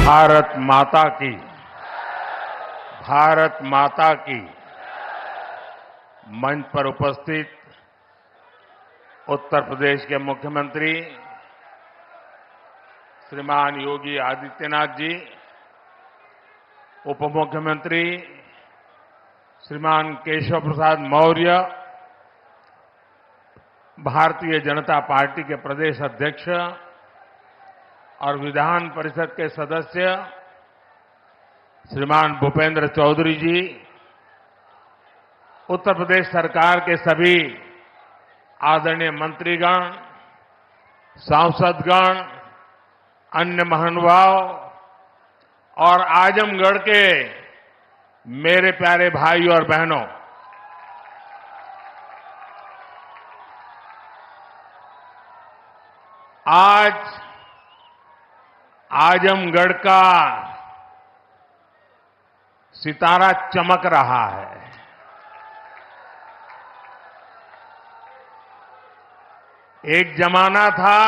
भारत माता की, भारत माता की। मंच पर उपस्थित उत्तर प्रदेश के मुख्यमंत्री श्रीमान योगी आदित्यनाथ जी, उप मुख्यमंत्री श्रीमान केशव प्रसाद मौर्य, भारतीय जनता पार्टी के प्रदेश अध्यक्ष और विधान परिषद के सदस्य श्रीमान भूपेंद्र चौधरी जी, उत्तर प्रदेश सरकार के सभी आदरणीय मंत्रीगण, सांसदगण, अन्य महानुभाव और आजमगढ़ के मेरे प्यारे भाई और बहनों, आज आजमगढ़ का सितारा चमक रहा है। एक जमाना था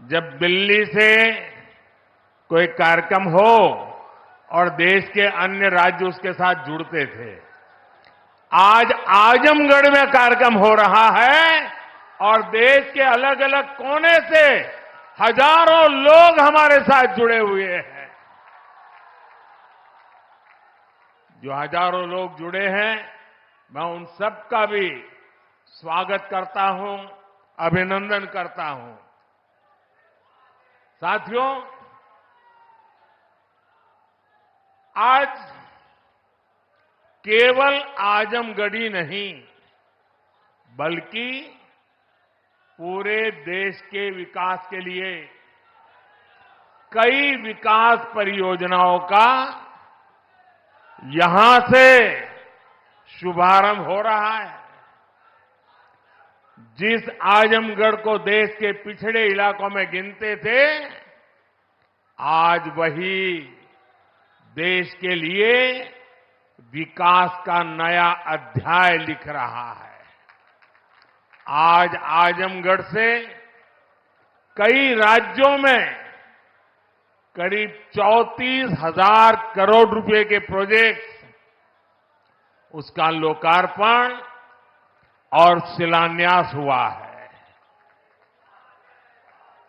जब दिल्ली से कोई कार्यक्रम हो और देश के अन्य राज्य उसके साथ जुड़ते थे। आज आजमगढ़ में कार्यक्रम हो रहा है और देश के अलग अलग कोने से हजारों लोग हमारे साथ जुड़े हुए हैं। जो हजारों लोग जुड़े हैं, मैं उन सब का भी स्वागत करता हूं, अभिनंदन करता हूं। साथियों, आज केवल आजमगढ़ी नहीं बल्कि पूरे देश के विकास के लिए कई विकास परियोजनाओं का यहां से शुभारंभ हो रहा है। जिस आजमगढ़ को देश के पिछड़े इलाकों में गिनते थे, आज वही देश के लिए विकास का नया अध्याय लिख रहा है। आज आजमगढ़ से कई राज्यों में करीब 34,000 करोड़ रुपए के प्रोजेक्ट्स, उसका लोकार्पण और शिलान्यास हुआ है।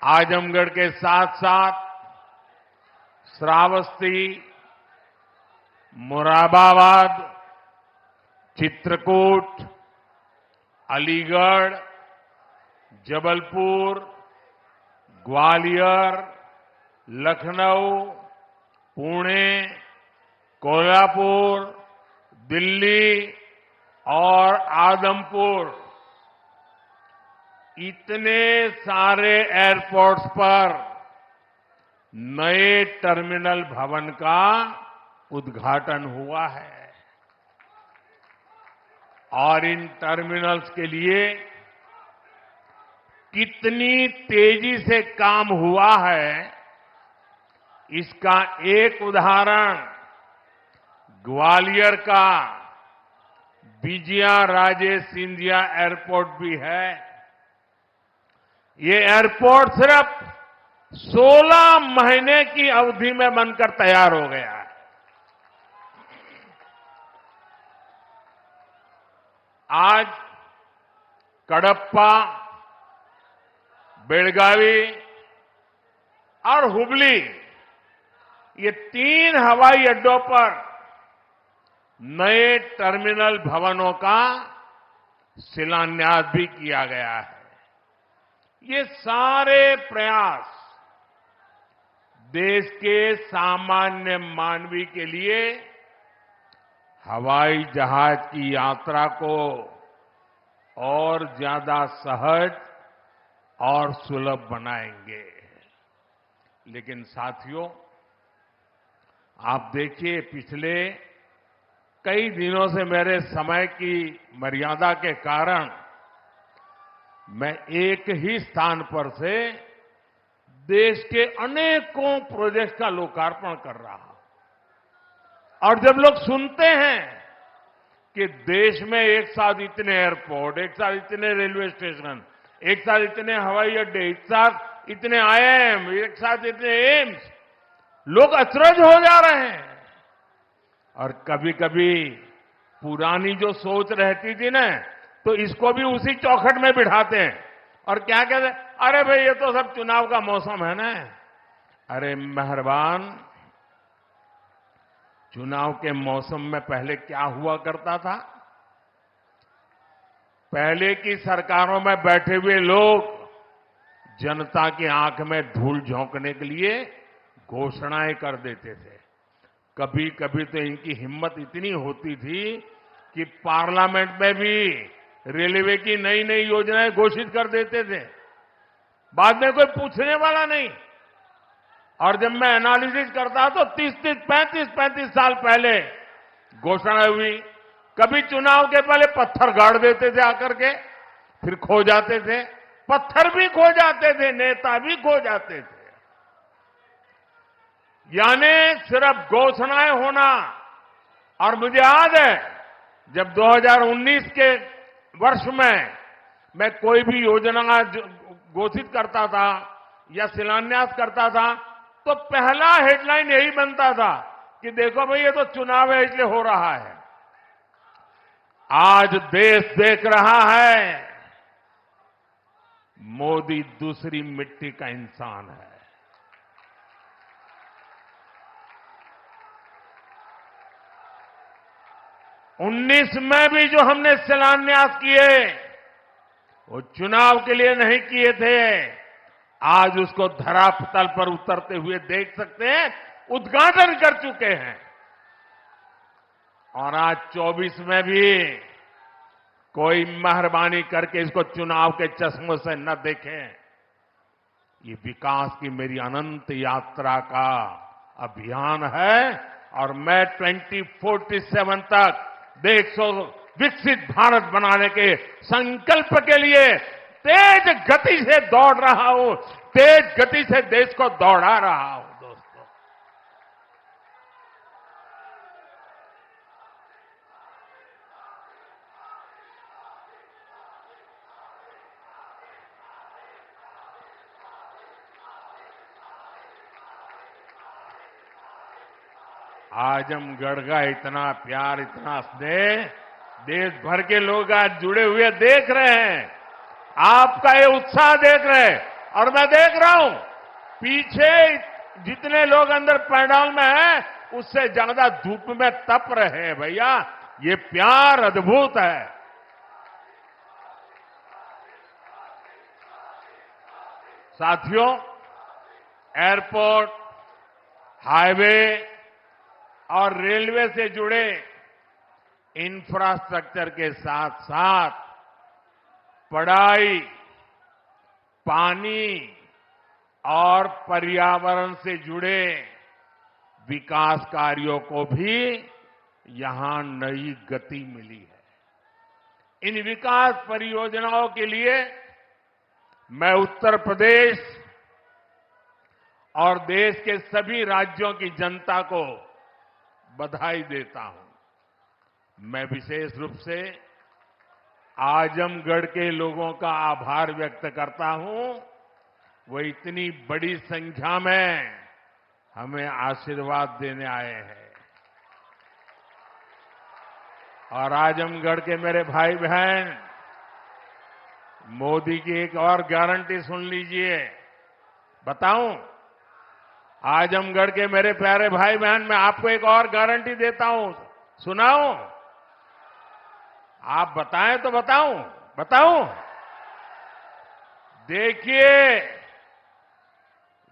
आजमगढ़ के साथ साथ श्रावस्ती, मुरादाबाद, चित्रकूट, अलीगढ़, जबलपुर, ग्वालियर, लखनऊ, पुणे, कोल्हापुर, दिल्ली और आदमपुर, इतने सारे एयरपोर्ट्स पर नए टर्मिनल भवन का उद्घाटन हुआ है। और इन टर्मिनल्स के लिए कितनी तेजी से काम हुआ है, इसका एक उदाहरण ग्वालियर का विजया राजे सिंधिया एयरपोर्ट भी है। ये एयरपोर्ट सिर्फ 16 महीने की अवधि में बनकर तैयार हो गया है। आज कडप्पा, बेलगावी और हुबली, ये 3 हवाई अड्डों पर नए टर्मिनल भवनों का शिलान्यास भी किया गया है। ये सारे प्रयास देश के सामान्य मानवी के लिए हवाई जहाज की यात्रा को और ज्यादा सहज और सुलभ बनाएंगे। लेकिन साथियों, आप देखिए, पिछले कई दिनों से मेरे समय की मर्यादा के कारण मैं एक ही स्थान पर से देश के अनेकों प्रोजेक्ट का लोकार्पण कर रहा हूं। और जब लोग सुनते हैं कि देश में एक साथ इतने एयरपोर्ट, एक साथ इतने रेलवे स्टेशन, एक साथ इतने हवाई अड्डे, एक साथ इतने आईआईएम, एक साथ इतने एम्स, लोग अचरज हो जा रहे हैं। और कभी कभी पुरानी जो सोच रहती थी ना, तो इसको भी उसी चौखट में बिठाते हैं और क्या कहते हैं, अरे भाई ये तो सब चुनाव का मौसम है ना। अरे मेहरबान, चुनाव के मौसम में पहले क्या हुआ करता था? पहले की सरकारों में बैठे हुए लोग जनता की आंख में धूल झोंकने के लिए घोषणाएं कर देते थे। कभी कभी तो इनकी हिम्मत इतनी होती थी कि पार्लियामेंट में भी रेलवे की नई नई योजनाएं घोषित कर देते थे। बाद में कोई पूछने वाला नहीं। और जब मैं एनालिसिस करता तो 35 साल पहले घोषणा हुई। कभी चुनाव के पहले पत्थर गाड़ देते थे आकर के, फिर खो जाते थे। पत्थर भी खो जाते थे, नेता भी खो जाते थे। यानी सिर्फ घोषणाएं होना। और मुझे याद है जब 2019 के वर्ष में मैं कोई भी योजना घोषित करता था या शिलान्यास करता था, तो पहला हेडलाइन यही बनता था कि देखो भाई ये तो चुनाव है इसलिए हो रहा है। आज देश देख रहा है मोदी दूसरी मिट्टी का इंसान है। 19 में भी जो हमने शिलान्यास किए वो चुनाव के लिए नहीं किए थे। आज उसको धरातल पर उतरते हुए देख सकते हैं, उद्घाटन कर चुके हैं। और आज 24 में भी कोई मेहरबानी करके इसको चुनाव के चश्मों से न देखें। ये विकास की मेरी अनंत यात्रा का अभियान है और मैं 2047 तक देश को विकसित भारत बनाने के संकल्प के लिए तेज गति से दौड़ रहा हूं, तेज गति से देश को दौड़ा रहा हूं। दोस्तों, आजमगढ़ का इतना प्यार, इतना स्नेह देश भर के लोग आज जुड़े हुए देख रहे हैं। आपका ये उत्साह देख रहे हैं। और मैं देख रहा हूं पीछे जितने लोग अंदर पंडाल में हैं उससे ज्यादा धूप में तप रहे हैं। भैया ये प्यार अद्भुत है। साथियों, एयरपोर्ट, हाईवे और रेलवे से जुड़े इंफ्रास्ट्रक्चर के साथ साथ पढ़ाई, पानी और पर्यावरण से जुड़े विकास कार्यों को भी यहां नई गति मिली है। इन विकास परियोजनाओं के लिए मैं उत्तर प्रदेश और देश के सभी राज्यों की जनता को बधाई देता हूं। मैं विशेष रूप से आजमगढ़ के लोगों का आभार व्यक्त करता हूं। वो इतनी बड़ी संख्या में हमें आशीर्वाद देने आए हैं। और आजमगढ़ के मेरे भाई बहन, मोदी की एक और गारंटी सुन लीजिए। बताऊं? आजमगढ़ के मेरे प्यारे भाई बहन, मैं आपको एक और गारंटी देता हूं। सुनाऊं? आप बताएं तो बताऊं? देखिए,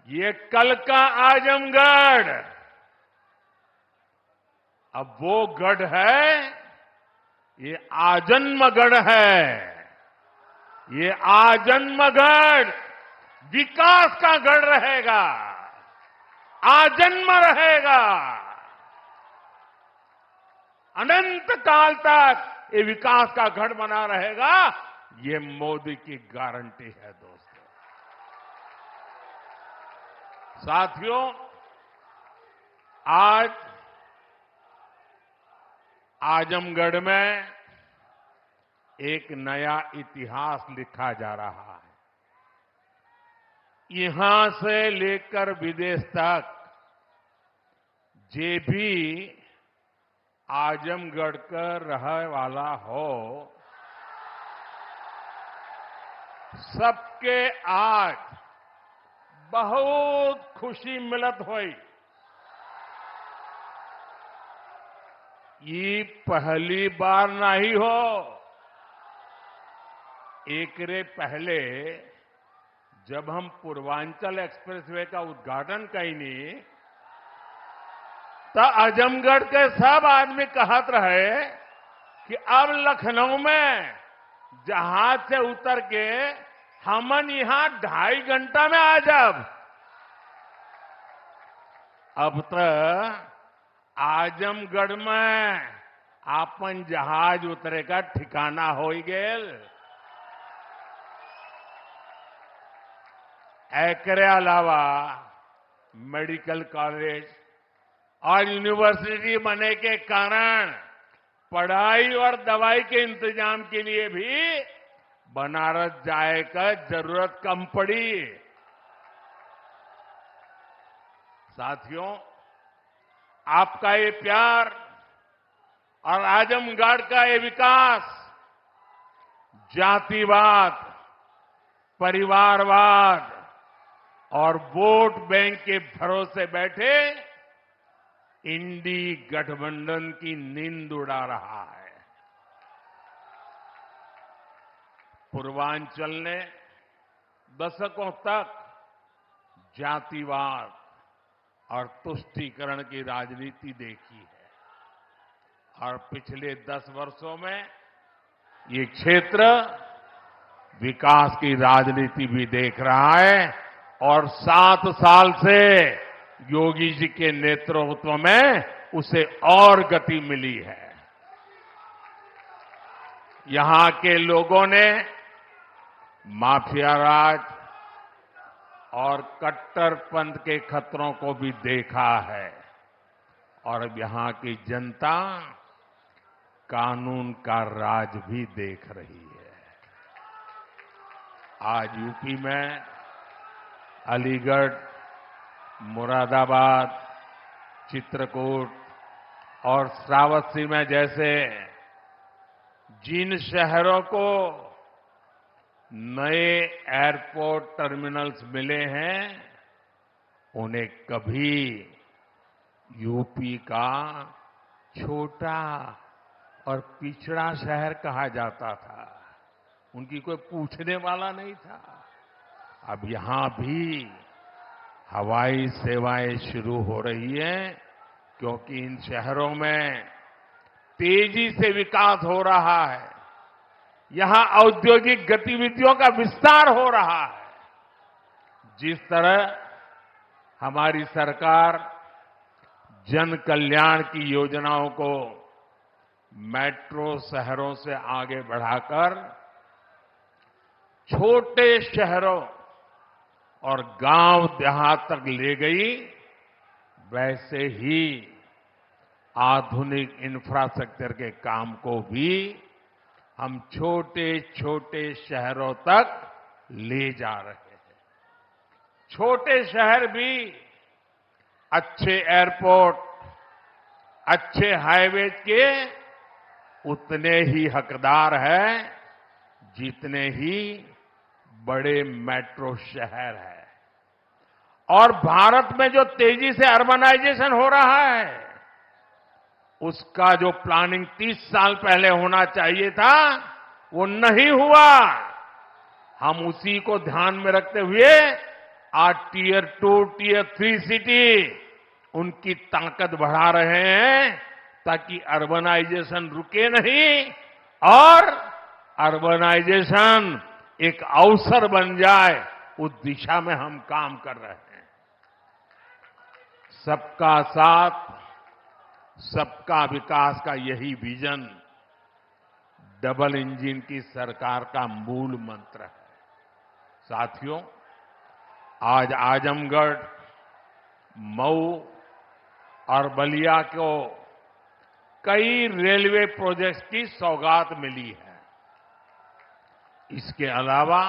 ये कल का आजमगढ़ अब वो गढ़ है, ये आजन्मगढ़ है। ये आजन्मगढ़ विकास का गढ़ रहेगा, आजन्म रहेगा। अनंत काल तक ये विकास का गढ़ बना रहेगा। ये मोदी की गारंटी है। दोस्तों, साथियों, आज आजमगढ़ में एक नया इतिहास लिखा जा रहा है। यहां से लेकर विदेश तक जे भी आजमगढ़ का रहे वाला हो, सबके आज बहुत खुशी मिलत हुई। ये पहली बार नहीं हो। एकरे पहले जब हम पूर्वांचल एक्सप्रेसवे का उद्घाटन कईनी, तो आजमगढ़ के सब आदमी कहत रहे कि अब लखनऊ में जहाज से उतर के हमन यहां 2.5 घंटा में आ जाब। अब तो आजमगढ़ में आपन जहाज उतरे का ठिकाना हो गेल। एकरे अलावा मेडिकल कॉलेज और यूनिवर्सिटी बनने के कारण पढ़ाई और दवाई के इंतजाम के लिए भी बनारस जाए का जरूरत कम पड़ी। साथियों, आपका ये प्यार और आजमगढ़ का ये विकास जातिवाद, परिवारवाद और वोट बैंक के भरोसे बैठे इंडी गठबंधन की नींद उड़ा रहा है। पूर्वांचल ने दशकों तक जातिवाद और तुष्टीकरण की राजनीति देखी है और पिछले 10 वर्षों में ये क्षेत्र विकास की राजनीति भी देख रहा है और 7 साल से योगी जी के नेतृत्व में उसे और गति मिली है। यहां के लोगों ने माफिया राज और कट्टरपंथ के खतरों को भी देखा है और अब यहां की जनता कानून का राज भी देख रही है। आज यूपी में अलीगढ़, मुरादाबाद, चित्रकूट और श्रावस्ती में जैसे जिन शहरों को नए एयरपोर्ट टर्मिनल्स मिले हैं, उन्हें कभी यूपी का छोटा और पिछड़ा शहर कहा जाता था। उनकी कोई पूछने वाला नहीं था। अब यहां भी हवाई सेवाएं शुरू हो रही हैं क्योंकि इन शहरों में तेजी से विकास हो रहा है। यहां औद्योगिक गतिविधियों का विस्तार हो रहा है। जिस तरह हमारी सरकार जन कल्याण की योजनाओं को मेट्रो शहरों से आगे बढ़ाकर छोटे शहरों और गांव देहात तक ले गई, वैसे ही आधुनिक इंफ्रास्ट्रक्चर के काम को भी हम छोटे छोटे शहरों तक ले जा रहे हैं। छोटे शहर भी अच्छे एयरपोर्ट, अच्छे हाईवेज के उतने ही हकदार हैं जितने ही बड़े मेट्रो शहर है। और भारत में जो तेजी से अर्बनाइजेशन हो रहा है, उसका जो प्लानिंग 30 साल पहले होना चाहिए था, वो नहीं हुआ। हम उसी को ध्यान में रखते हुए आज टियर 2, टियर 3 सिटी उनकी ताकत बढ़ा रहे हैं ताकि अर्बनाइजेशन रुके नहीं और अर्बनाइजेशन एक अवसर बन जाए, उस दिशा में हम काम कर रहे हैं। सबका साथ, सबका विकास का यही विजन डबल इंजन की सरकार का मूल मंत्र है। साथियों, आज आजमगढ़, मऊ और बलिया को कई रेलवे प्रोजेक्ट्स की सौगात मिली है। इसके अलावा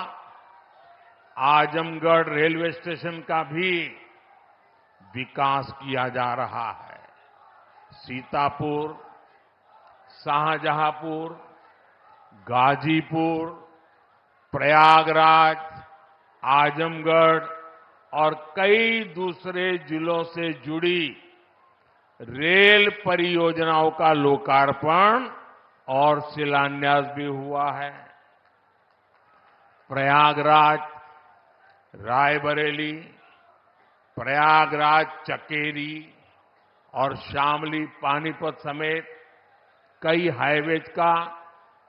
आजमगढ़ रेलवे स्टेशन का भी विकास किया जा रहा है। सीतापुर, शाहजहांपुर, गाजीपुर, प्रयागराज, आजमगढ़ और कई दूसरे जिलों से जुड़ी रेल परियोजनाओं का लोकार्पण और शिलान्यास भी हुआ है। प्रयागराज रायबरेली, प्रयागराज चकेरी और शामली पानीपत समेत कई हाईवेज का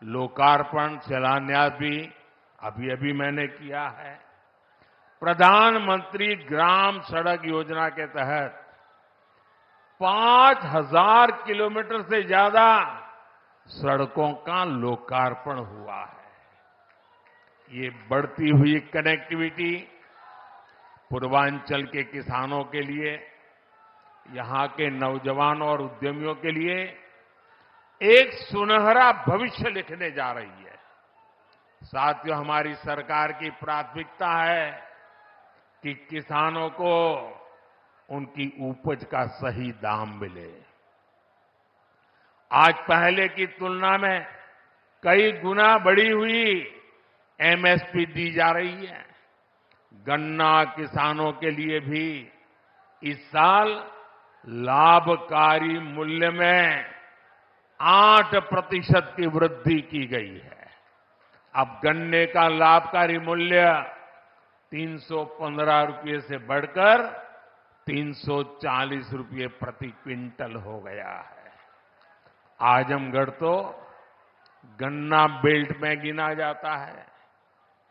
लोकार्पण शिलान्यास भी अभी अभी मैंने किया है। प्रधानमंत्री ग्राम सड़क योजना के तहत 5000 किलोमीटर से ज्यादा सड़कों का लोकार्पण हुआ है। ये बढ़ती हुई कनेक्टिविटी पूर्वांचल के किसानों के लिए, यहां के नौजवानों और उद्यमियों के लिए एक सुनहरा भविष्य लिखने जा रही है। साथियों, हमारी सरकार की प्राथमिकता है कि किसानों को उनकी उपज का सही दाम मिले। आज पहले की तुलना में कई गुना बढ़ी हुई एमएसपी दी जा रही है। गन्ना किसानों के लिए भी इस साल लाभकारी मूल्य में 8% की वृद्धि की गई है। अब गन्ने का लाभकारी मूल्य 315 रुपये से बढ़कर 340 रुपये प्रति क्विंटल हो गया है। आजमगढ़ तो गन्ना बेल्ट में गिना जाता है।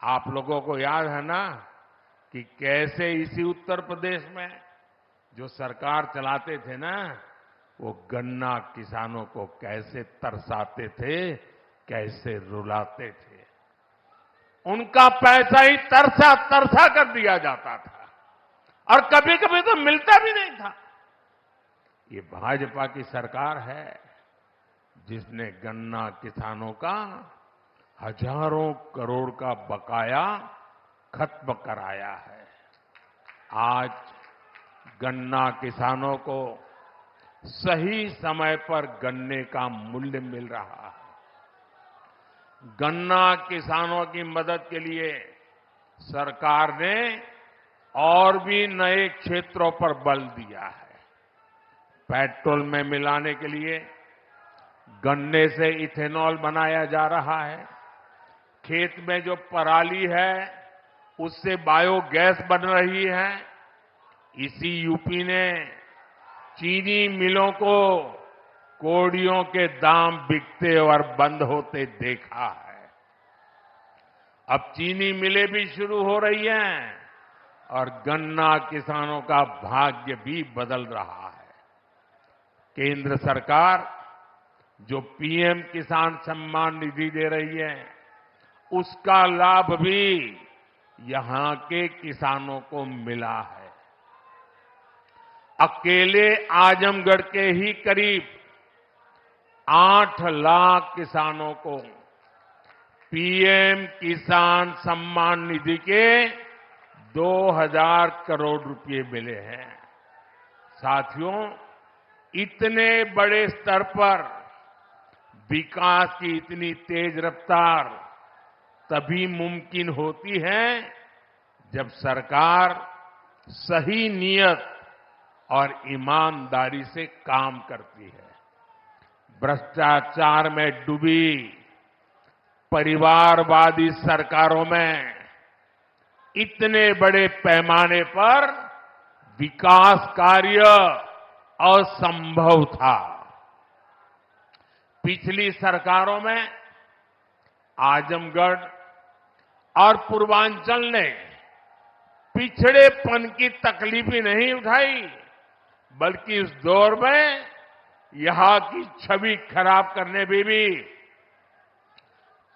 आप लोगों को याद है ना कि कैसे इसी उत्तर प्रदेश में जो सरकार चलाते थे ना, वो गन्ना किसानों को कैसे तरसाते थे, कैसे रुलाते थे। उनका पैसा ही तरसा तरसा कर दिया जाता था और कभी कभी तो मिलता भी नहीं था। ये भाजपा की सरकार है जिसने गन्ना किसानों का हजारों करोड़ का बकाया खत्म कराया है। आज गन्ना किसानों को सही समय पर गन्ने का मूल्य मिल रहा है। गन्ना किसानों की मदद के लिए सरकार ने और भी नए क्षेत्रों पर बल दिया है। पेट्रोल में मिलाने के लिए गन्ने से इथेनॉल बनाया जा रहा है। खेत में जो पराली है उससे बायोगैस बन रही है। इसी यूपी ने चीनी मिलों को कोड़ियों के दाम बिकते और बंद होते देखा है। अब चीनी मिलें भी शुरू हो रही हैं और गन्ना किसानों का भाग्य भी बदल रहा है। केंद्र सरकार जो पीएम किसान सम्मान निधि दे रही है, उसका लाभ भी यहां के किसानों को मिला है। अकेले आजमगढ़ के ही करीब 8 लाख किसानों को पीएम किसान सम्मान निधि के 2000 करोड़ रुपए मिले हैं। साथियों, इतने बड़े स्तर पर विकास की इतनी तेज रफ्तार तभी मुमकिन होती है जब सरकार सही नियत और ईमानदारी से काम करती है। भ्रष्टाचार में डूबी परिवारवादी सरकारों में इतने बड़े पैमाने पर विकास कार्य असंभव था। पिछली सरकारों में आजमगढ़ और पूर्वांचल ने पिछड़ेपन की तकलीफ ही नहीं उठाई, बल्कि इस दौर में यहां की छवि खराब करने में भी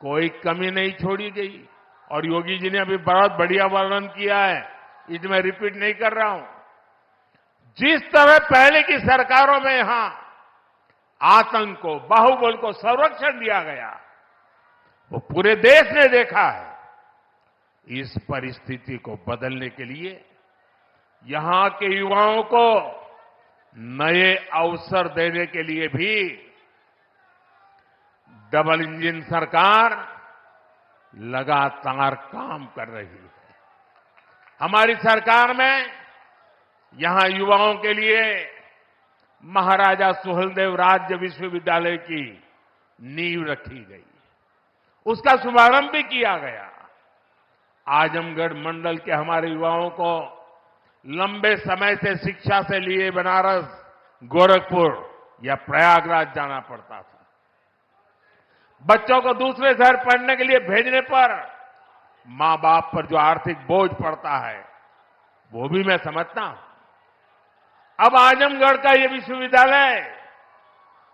कोई कमी नहीं छोड़ी गई। और योगी जी ने अभी बहुत बढ़िया वर्णन किया है, इसमें रिपीट नहीं कर रहा हूं। जिस तरह पहले की सरकारों में यहां आतंक को, बाहुबल को संरक्षण दिया गया, वो पूरे देश ने देखा है। इस परिस्थिति को बदलने के लिए यहां के युवाओं को नए अवसर देने के लिए भी डबल इंजन सरकार लगातार काम कर रही है। हमारी सरकार में यहां युवाओं के लिए महाराजा सुहेलदेव राज्य विश्वविद्यालय की नींव रखी गई, उसका शुभारंभ भी किया गया। आजमगढ़ मंडल के हमारे युवाओं को लंबे समय से शिक्षा से लिए बनारस, गोरखपुर या प्रयागराज जाना पड़ता था। बच्चों को दूसरे शहर पढ़ने के लिए भेजने पर मां बाप पर जो आर्थिक बोझ पड़ता है वो भी मैं समझता हूं। अब आजमगढ़ का ये विश्वविद्यालय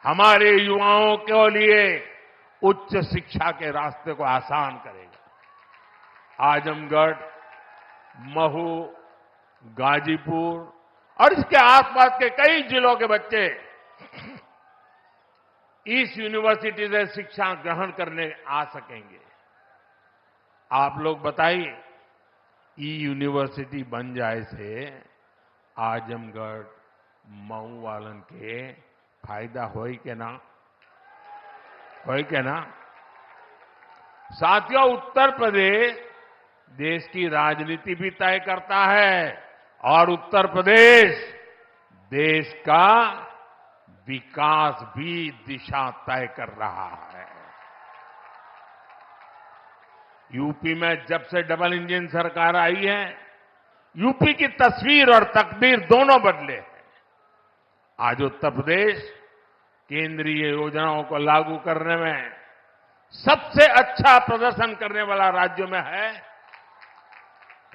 हमारे युवाओं के लिए उच्च शिक्षा के रास्ते को आसान करेगा। आजमगढ़, महू, गाजीपुर और इसके आसपास के कई जिलों के बच्चे इस यूनिवर्सिटी से शिक्षा ग्रहण करने आ सकेंगे। आप लोग बताइए, ई यूनिवर्सिटी बन जाए से आजमगढ़, मऊ वालन के फायदा होई के ना? होई के ना? साथियों, उत्तर प्रदेश देश की राजनीति भी तय करता है और उत्तर प्रदेश देश का विकास भी दिशा तय कर रहा है। यूपी में जब से डबल इंजन सरकार आई है, यूपी की तस्वीर और तकदीर दोनों बदले हैं। आज उत्तर प्रदेश केंद्रीय योजनाओं को लागू करने में सबसे अच्छा प्रदर्शन करने वाला राज्यों में है।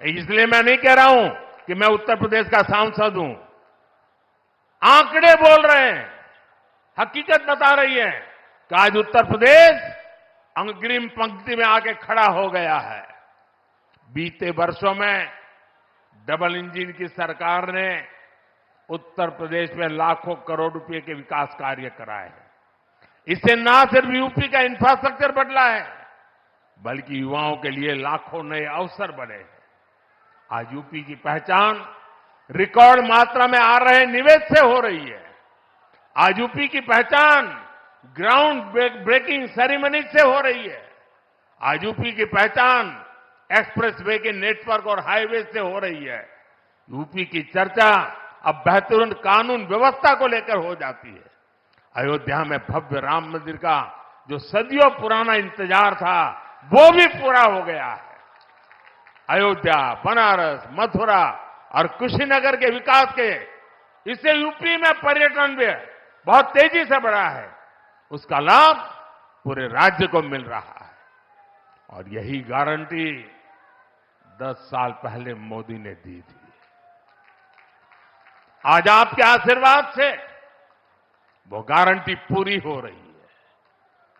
इसलिए मैं नहीं कह रहा हूं कि मैं उत्तर प्रदेश का सांसद हूं। आंकड़े बोल रहे हैं, हकीकत बता रही है कि आज उत्तर प्रदेश अग्रिम पंक्ति में आके खड़ा हो गया है। बीते वर्षों में डबल इंजन की सरकार ने उत्तर प्रदेश में लाखों करोड़ रुपए के विकास कार्य कराए हैं। इससे न सिर्फ यूपी का इंफ्रास्ट्रक्चर बदला है, बल्कि युवाओं के लिए लाखों नए अवसर बने हैं। आज यूपी की पहचान रिकॉर्ड मात्रा में आ रहे निवेश से हो रही है। आज यूपी की पहचान ग्राउंड ब्रेकिंग सेरेमनी से हो रही है। आज यूपी की पहचान एक्सप्रेसवे के नेटवर्क और हाईवे से हो रही है। यूपी की चर्चा अब बेहतरीन कानून व्यवस्था को लेकर हो जाती है। अयोध्या में भव्य राम मंदिर का जो सदियों पुराना इंतजार था, वो भी पूरा हो गया है। अयोध्या, बनारस, मथुरा और कुशीनगर के विकास के इससे यूपी में पर्यटन भी बहुत तेजी से बढ़ा है। उसका लाभ पूरे राज्य को मिल रहा है और यही गारंटी 10 साल पहले मोदी ने दी थी। आज आपके आशीर्वाद से वो गारंटी पूरी हो रही है।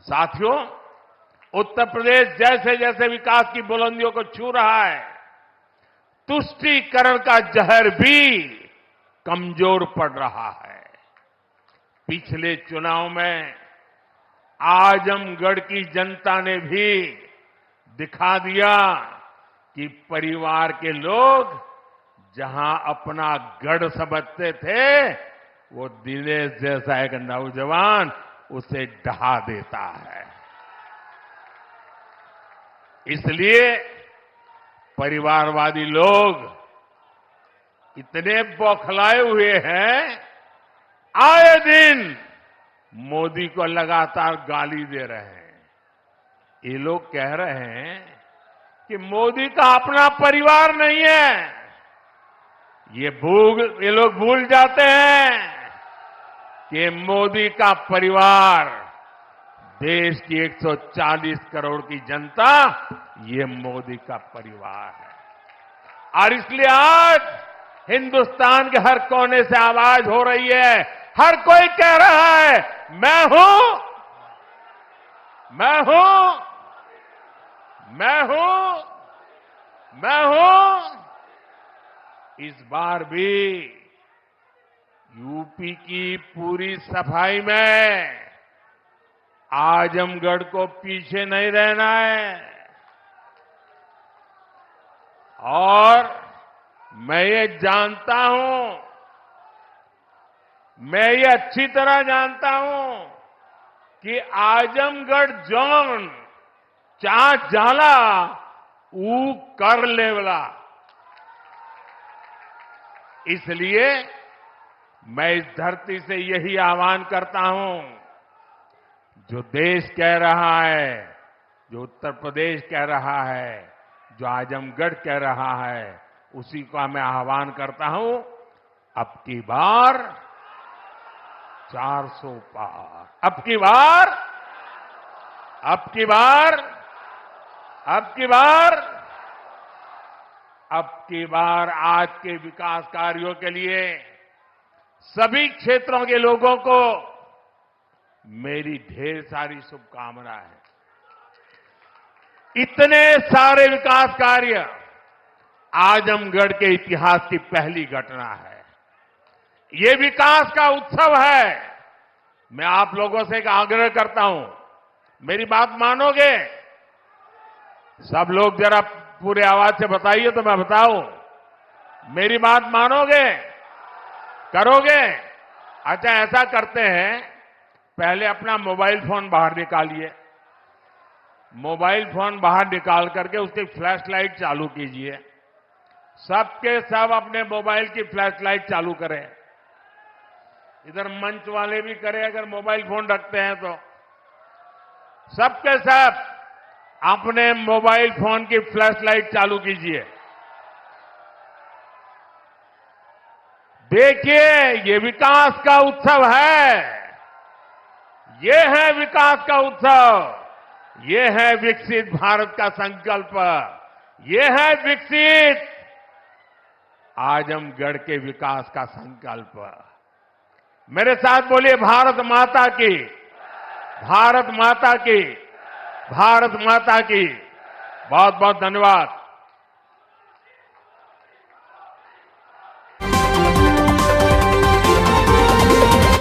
साथियों, उत्तर प्रदेश जैसे जैसे विकास की बुलंदियों को छू रहा है, तुष्टीकरण का जहर भी कमजोर पड़ रहा है। पिछले चुनाव में आजमगढ़ की जनता ने भी दिखा दिया कि परिवार के लोग जहां अपना गढ़ समझते थे, वो दिनेश जैसा एक नौजवान उसे ढहा देता है। इसलिए परिवारवादी लोग इतने बौखलाए हुए हैं, आए दिन मोदी को लगातार गाली दे रहे हैं। ये लोग कह रहे हैं कि मोदी का अपना परिवार नहीं है। ये लोग भूल जाते हैं कि मोदी का परिवार देश की 140 करोड़ की जनता, ये मोदी का परिवार है। और इसलिए आज हिंदुस्तान के हर कोने से आवाज हो रही है, हर कोई कह रहा है, मैं हूं, मैं हूं, मैं हूं, मैं हूं। इस बार भी यूपी की पूरी सफाई में आजमगढ़ को पीछे नहीं रहना है। और मैं ये जानता हूं मैं ये अच्छी तरह जानता हूं कि आजमगढ़ जौन चा जाला ऊ कर लेवला। इसलिए मैं इस धरती से यही आह्वान करता हूं, जो देश कह रहा है, जो उत्तर प्रदेश कह रहा है, जो आजमगढ़ कह रहा है, उसी का मैं आह्वान करता हूं, अब की बार 400 पार, अब की बार, अब की बार, अब की बार, अब की बार आज के विकास कार्यों के लिए सभी क्षेत्रों के लोगों को मेरी ढेर सारी शुभकामनाएं हैं। इतने सारे विकास कार्य आजमगढ़ के इतिहास की पहली घटना है। ये विकास का उत्सव है। मैं आप लोगों से एक आग्रह करता हूं, मेरी बात मानोगे? सब लोग जरा पूरे आवाज से बताइए तो मैं बताऊं। मेरी बात मानोगे? करोगे? अच्छा, ऐसा करते हैं, पहले अपना मोबाइल फोन बाहर निकालिए। मोबाइल फोन बाहर निकाल करके उसकी फ्लैश लाइट चालू कीजिए। सबके सब अपने मोबाइल की फ्लैश लाइट चालू करें। इधर मंच वाले भी करें अगर मोबाइल फोन रखते हैं तो। सबके सब अपने मोबाइल फोन की फ्लैश लाइट चालू कीजिए। देखिए, ये विकास का उत्सव है। ये है विकास का उत्सव। ये है विकसित भारत का संकल्प। ये है विकसित आजमगढ़ के विकास का संकल्प। मेरे साथ बोलिए, भारत माता की, भारत माता की, भारत माता की। बहुत बहुत धन्यवाद।